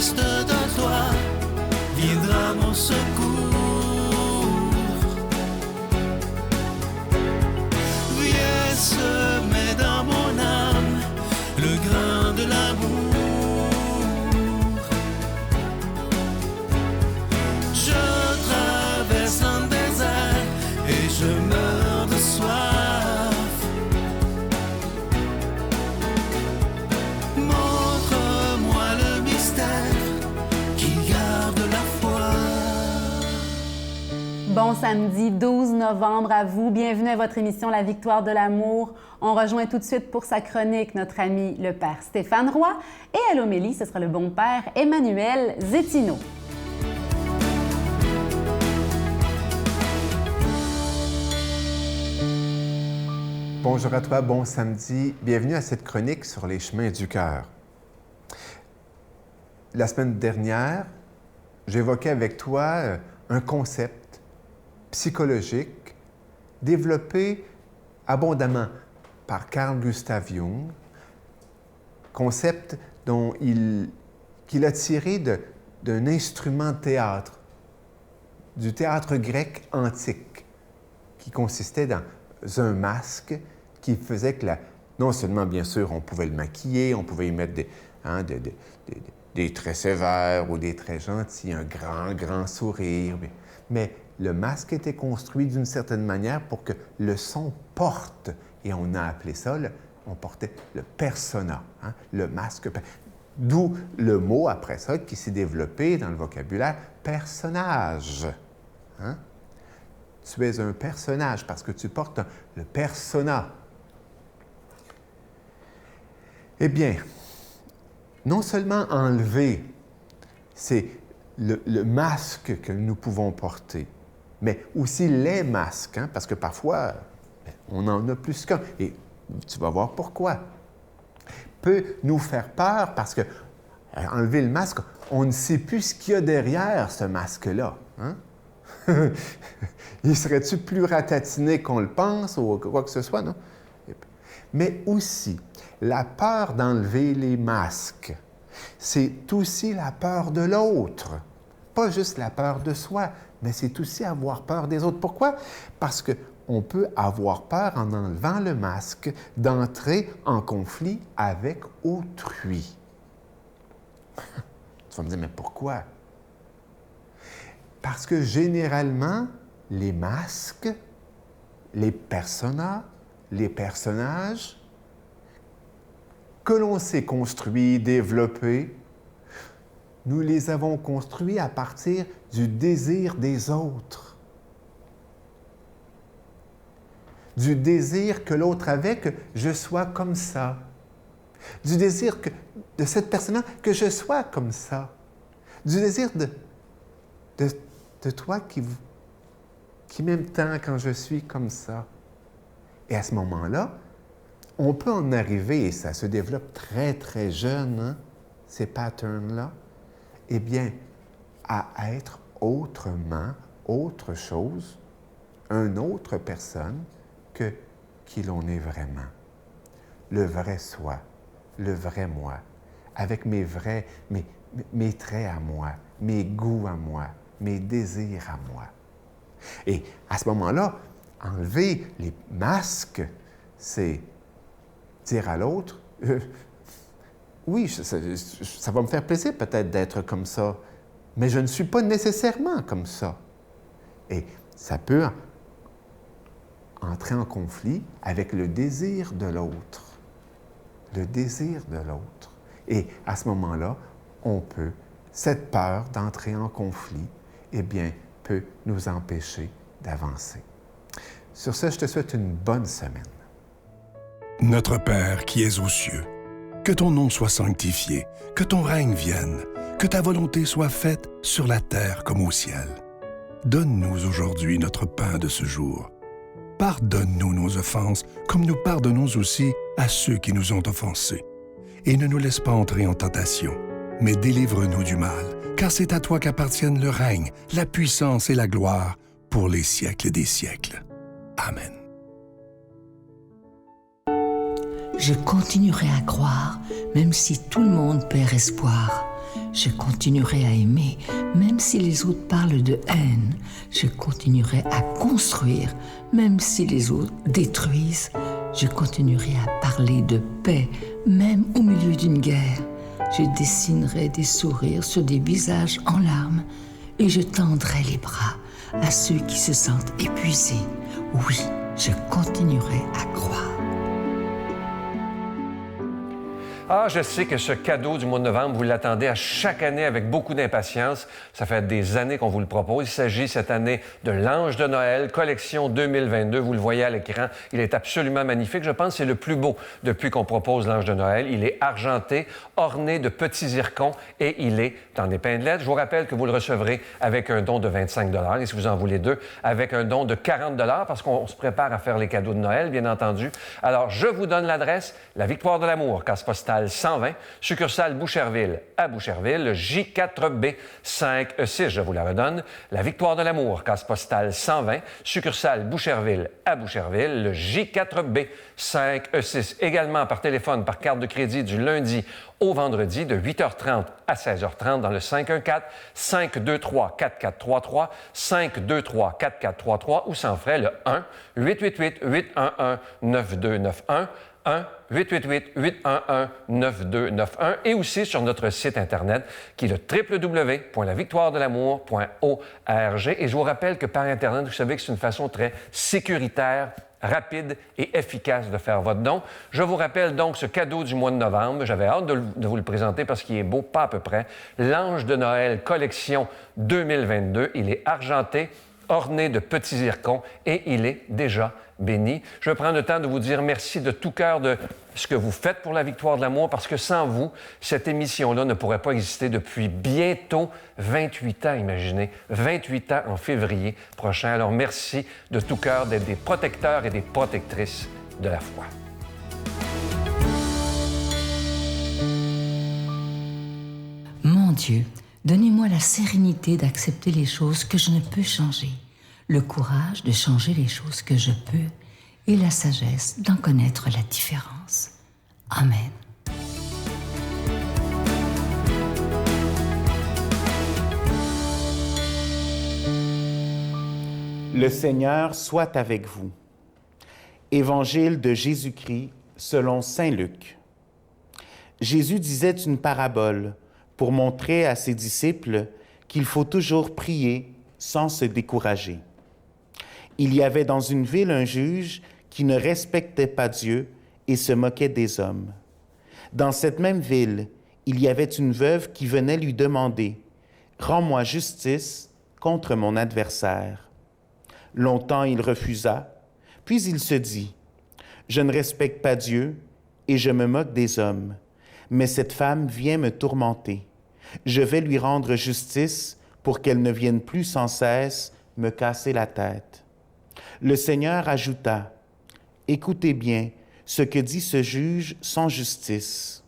reste de toi viendra mon secours. Viens semer dans mon âme le grain de l'amour. Je traverse un désert et je meurs de soif. Montre-moi le mystère qui garde la foi. Bon samedi 12 novembre à vous. Bienvenue à votre émission La Victoire de l'amour. On rejoint tout de suite pour sa chronique notre ami le père Stéphane Roy. Et à l'homélie, ce sera le bon père Emmanuel Zétino. Bonjour à toi, bon samedi. Bienvenue à cette chronique sur les chemins du cœur. La semaine dernière, j'évoquais avec toi un concept psychologique développé abondamment par Carl Gustav Jung, concept qu'il a tiré d'un instrument de théâtre, du théâtre grec antique, qui consistait dans un masque qui faisait que, non seulement, bien sûr, on pouvait le maquiller, on pouvait y mettre des traits sévères ou des traits gentils, un grand sourire, mais le masque était construit d'une certaine manière pour que le son porte, et on a appelé ça, on portait le persona, le masque, d'où le mot après ça qui s'est développé dans le vocabulaire personnage. Tu es un personnage parce que tu portes le persona. Eh bien, non seulement enlever, c'est le masque que nous pouvons porter, mais aussi les masques, parce que parfois, on en a plus qu'un. Et tu vas voir pourquoi. Peut nous faire peur parce que, enlever le masque, on ne sait plus ce qu'il y a derrière ce masque-là. Il serait-tu plus ratatiné qu'on le pense ou quoi que ce soit, non? Mais aussi, la peur d'enlever les masques, c'est aussi la peur de l'autre. Pas juste la peur de soi, mais c'est aussi avoir peur des autres. Pourquoi? Parce qu'on peut avoir peur en enlevant le masque d'entrer en conflit avec autrui. Tu vas me dire, mais pourquoi? Parce que généralement, les masques, les personas, les personnages que l'on s'est construits, développés, nous les avons construits à partir du désir des autres. Du désir que l'autre avait que je sois comme ça. Du désir de cette personne-là que je sois comme ça. Du désir de toi qui m'aime tant quand je suis comme ça. Et à ce moment-là, on peut en arriver, et ça se développe très, très jeune, ces patterns-là, eh bien, à être autrement, autre chose, une autre personne que qui l'on est vraiment. Le vrai soi, le vrai moi, avec mes traits à moi, mes goûts à moi, mes désirs à moi. Et à ce moment-là, enlever les masques, c'est dire à l'autre, oui, ça va me faire plaisir peut-être d'être comme ça, mais je ne suis pas nécessairement comme ça. Et ça peut entrer en conflit avec le désir de l'autre. Le désir de l'autre. Et à ce moment-là, cette peur d'entrer en conflit, eh bien, peut nous empêcher d'avancer. Sur ce, je te souhaite une bonne semaine. Notre Père qui es aux cieux, que ton nom soit sanctifié, que ton règne vienne, que ta volonté soit faite sur la terre comme au ciel. Donne-nous aujourd'hui notre pain de ce jour. Pardonne-nous nos offenses, comme nous pardonnons aussi à ceux qui nous ont offensés. Et ne nous laisse pas entrer en tentation, mais délivre-nous du mal, car c'est à toi qu'appartiennent le règne, la puissance et la gloire pour les siècles des siècles. Amen. Je continuerai à croire, même si tout le monde perd espoir. je continuerai à aimer, même si les autres parlent de haine. Je continuerai à construire, même si les autres détruisent. Je continuerai à parler de paix, même au milieu d'une guerre. Je dessinerai des sourires sur des visages en larmes et je tendrai les bras à ceux qui se sentent épuisés. Oui, je continuerai à croire. Ah, je sais que ce cadeau du mois de novembre, vous l'attendez à chaque année avec beaucoup d'impatience. Ça fait des années qu'on vous le propose. Il s'agit cette année de l'Ange de Noël, collection 2022. Vous le voyez à l'écran. Il est absolument magnifique. Je pense que c'est le plus beau depuis qu'on propose l'Ange de Noël. Il est argenté, orné de petits zircons et il est en épinglette. Je vous rappelle que vous le recevrez avec un don de 25 $ et si vous en voulez deux, avec un don de 40 $ parce qu'on se prépare à faire les cadeaux de Noël, bien entendu. Alors, je vous donne l'adresse, la Victoire de l'Amour, case postale 120, succursale Boucherville à Boucherville, le J4B 5E6, je vous la redonne. La Victoire de l'Amour, case postale 120, succursale Boucherville à Boucherville, le J4B 5E6. Également par téléphone, par carte de crédit du lundi au vendredi de 8h30 à 16h30 dans le 514-523-4433, 523-4433 ou sans frais le 1-888-811-9291, 1-888-811-9291 et aussi sur notre site Internet qui est le www.lavictoiredelamour.org. Et je vous rappelle que par Internet, vous savez que c'est une façon très sécuritaire, rapide et efficace de faire votre don. Je vous rappelle donc ce cadeau du mois de novembre. J'avais hâte de vous le présenter parce qu'il est beau, pas à peu près. L'Ange de Noël, collection 2022. Il est argenté, orné de petits zircons et il est déjà béni. Je vais prendre le temps de vous dire merci de tout cœur de ce que vous faites pour la Victoire de l'Amour parce que sans vous, cette émission-là ne pourrait pas exister depuis bientôt 28 ans, imaginez. 28 ans en février prochain. Alors merci de tout cœur d'être des protecteurs et des protectrices de la foi. Mon Dieu, donnez-moi la sérénité d'accepter les choses que je ne peux changer, le courage de changer les choses que je peux et la sagesse d'en connaître la différence. Amen. Le Seigneur soit avec vous. Évangile de Jésus-Christ selon saint Luc. Jésus disait une parabole pour montrer à ses disciples qu'il faut toujours prier sans se décourager. Il y avait dans une ville un juge qui ne respectait pas Dieu et se moquait des hommes. Dans cette même ville, il y avait une veuve qui venait lui demander « Rends-moi justice contre mon adversaire ». Longtemps il refusa, puis il se dit « Je ne respecte pas Dieu et je me moque des hommes, mais cette femme vient me tourmenter. Je vais lui rendre justice pour qu'elle ne vienne plus sans cesse me casser la tête. » Le Seigneur ajouta, « Écoutez bien ce que dit ce juge sans justice.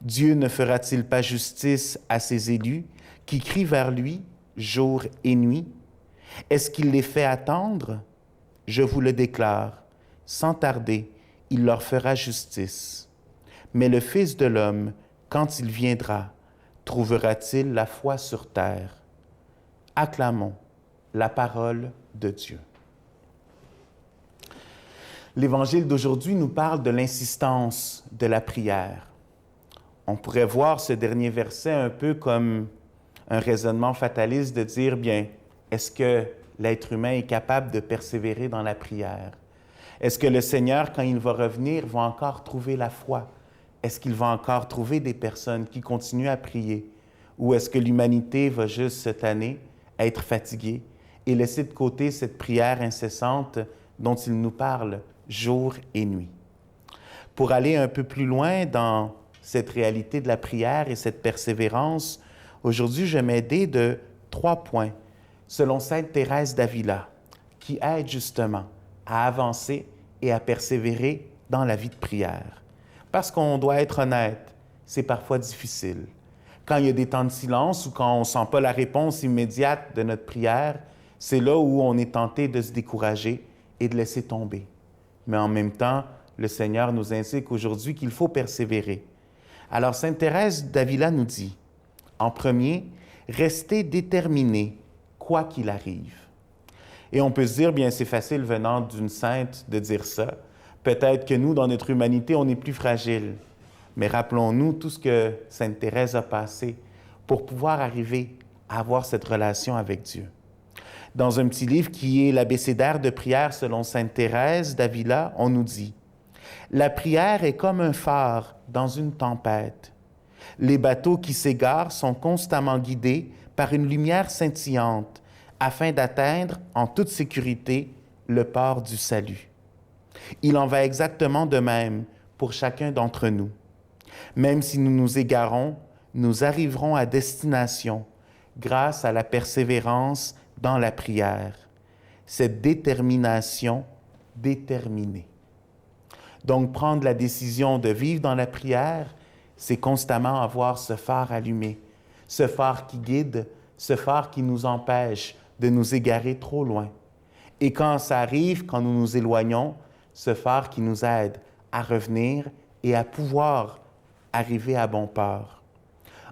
Dieu ne fera-t-il pas justice à ses élus qui crient vers lui jour et nuit? Est-ce qu'il les fait attendre? Je vous le déclare, sans tarder, il leur fera justice. Mais le Fils de l'homme, quand il viendra, trouvera-t-il la foi sur terre? » Acclamons la parole de Dieu. L'Évangile d'aujourd'hui nous parle de l'insistance de la prière. On pourrait voir ce dernier verset un peu comme un raisonnement fataliste de dire, bien, est-ce que l'être humain est capable de persévérer dans la prière? Est-ce que le Seigneur, quand il va revenir, va encore trouver la foi? Est-ce qu'il va encore trouver des personnes qui continuent à prier? Ou est-ce que l'humanité va juste cette année être fatiguée et laisser de côté cette prière incessante dont il nous parle jour et nuit? Pour aller un peu plus loin dans cette réalité de la prière et cette persévérance, aujourd'hui, je vais m'aider de 3 points, selon sainte Thérèse d'Avila, qui aide justement à avancer et à persévérer dans la vie de prière. Parce qu'on doit être honnête, c'est parfois difficile. Quand il y a des temps de silence ou quand on ne sent pas la réponse immédiate de notre prière, c'est là où on est tenté de se décourager et de laisser tomber. Mais en même temps, le Seigneur nous indique aujourd'hui qu'il faut persévérer. Alors, sainte Thérèse d'Avila nous dit, « En premier, restez déterminés, quoi qu'il arrive. Et on peut se dire, bien, c'est facile venant d'une sainte de dire ça. Peut-être que nous, dans notre humanité, on est plus fragile. Mais rappelons-nous tout ce que Sainte Thérèse a passé pour pouvoir arriver à avoir cette relation avec Dieu. Dans un petit livre qui est l'abécédaire de prière selon Sainte Thérèse d'Avila, on nous dit « La prière est comme un phare dans une tempête. Les bateaux qui s'égarent sont constamment guidés par une lumière scintillante afin d'atteindre en toute sécurité le port du salut. Il en va exactement de même pour chacun d'entre nous. Même si nous nous égarons, nous arriverons à destination grâce à la persévérance dans la prière, cette détermination déterminée. » Donc, prendre la décision de vivre dans la prière, c'est constamment avoir ce phare allumé, ce phare qui guide, ce phare qui nous empêche de nous égarer trop loin. Et quand ça arrive, quand nous nous éloignons, ce phare qui nous aide à revenir et à pouvoir arriver à bon port.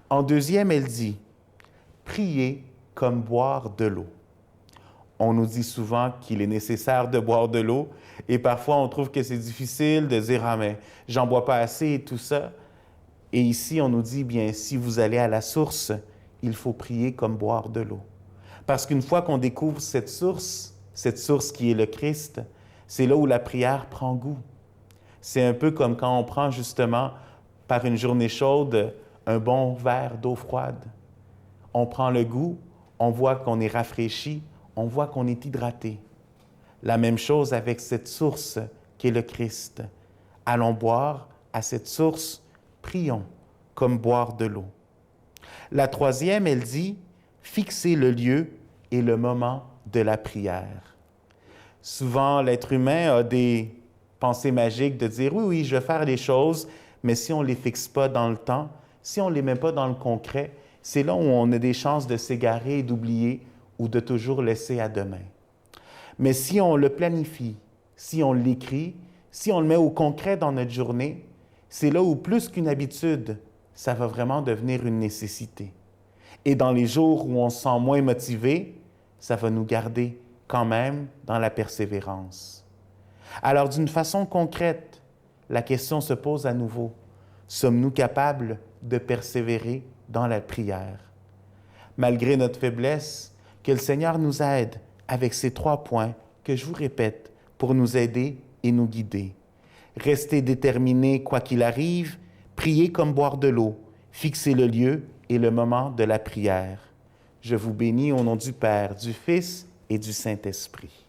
En deuxième, elle dit « Priez comme boire de l'eau ». On nous dit souvent qu'il est nécessaire de boire de l'eau et parfois on trouve que c'est difficile de dire « Ah, mais j'en bois pas assez et tout ça ». Et ici, on nous dit, bien, si vous allez à la source, il faut prier comme boire de l'eau. Parce qu'une fois qu'on découvre cette source qui est le Christ, c'est là où la prière prend goût. C'est un peu comme quand on prend justement, par une journée chaude, un bon verre d'eau froide. On prend le goût, on voit qu'on est rafraîchi, on voit qu'on est hydraté. La même chose avec cette source qui est le Christ. Allons boire à cette source, prions comme boire de l'eau. La troisième, elle dit, fixez le lieu et le moment de la prière. Souvent, l'être humain a des pensées magiques de dire, oui, je vais faire les choses, mais si on ne les fixe pas dans le temps, si on ne les met pas dans le concret, c'est là où on a des chances de s'égarer et d'oublier ou de toujours laisser à demain. Mais si on le planifie, si on l'écrit, si on le met au concret dans notre journée, c'est là où plus qu'une habitude, ça va vraiment devenir une nécessité. Et dans les jours où on se sent moins motivé, ça va nous garder quand même dans la persévérance. Alors, d'une façon concrète, la question se pose à nouveau. Sommes-nous capables de persévérer dans la prière? Malgré notre faiblesse, que le Seigneur nous aide avec ces 3 points que je vous répète pour nous aider et nous guider. Restez déterminés quoi qu'il arrive, priez comme boire de l'eau, fixez le lieu et le moment de la prière. Je vous bénis au nom du Père, du Fils et du Saint-Esprit.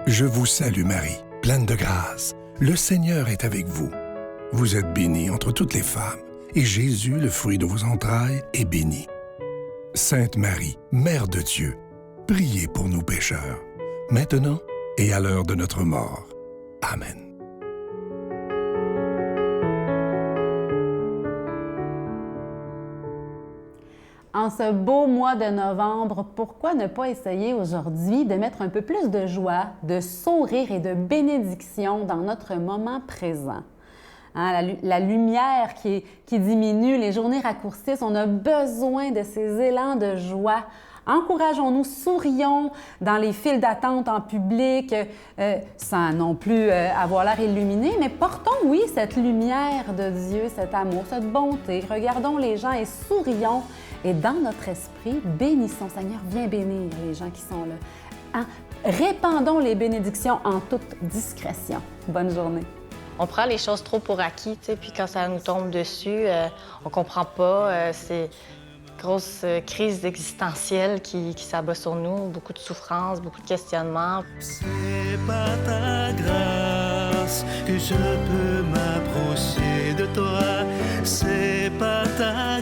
Je vous salue Marie, pleine de grâce. Le Seigneur est avec vous. Vous êtes bénie entre toutes les femmes, et Jésus, le fruit de vos entrailles, est béni. Sainte Marie, Mère de Dieu, priez pour nous pécheurs, maintenant et à l'heure de notre mort. Amen. En ce beau mois de novembre, pourquoi ne pas essayer aujourd'hui de mettre un peu plus de joie, de sourire et de bénédiction dans notre moment présent? Hein, la lumière qui diminue, les journées raccourcissent, on a besoin de ces élans de joie. Encourageons-nous, sourions dans les files d'attente en public, sans non plus avoir l'air illuminé, mais portons, oui, cette lumière de Dieu, cet amour, cette bonté. Regardons les gens et sourions. Et dans notre esprit, bénissons. Seigneur, viens bénir les gens qui sont là. Hein? Répandons les bénédictions en toute discrétion. Bonne journée. On prend les choses trop pour acquis, tu sais, puis quand ça nous tombe dessus, on comprend pas. C'est une grosse crise existentielle qui s'abat sur nous, beaucoup de souffrances, beaucoup de questionnements. C'est par ta grâce que je peux m'approcher de toi. C'est par ta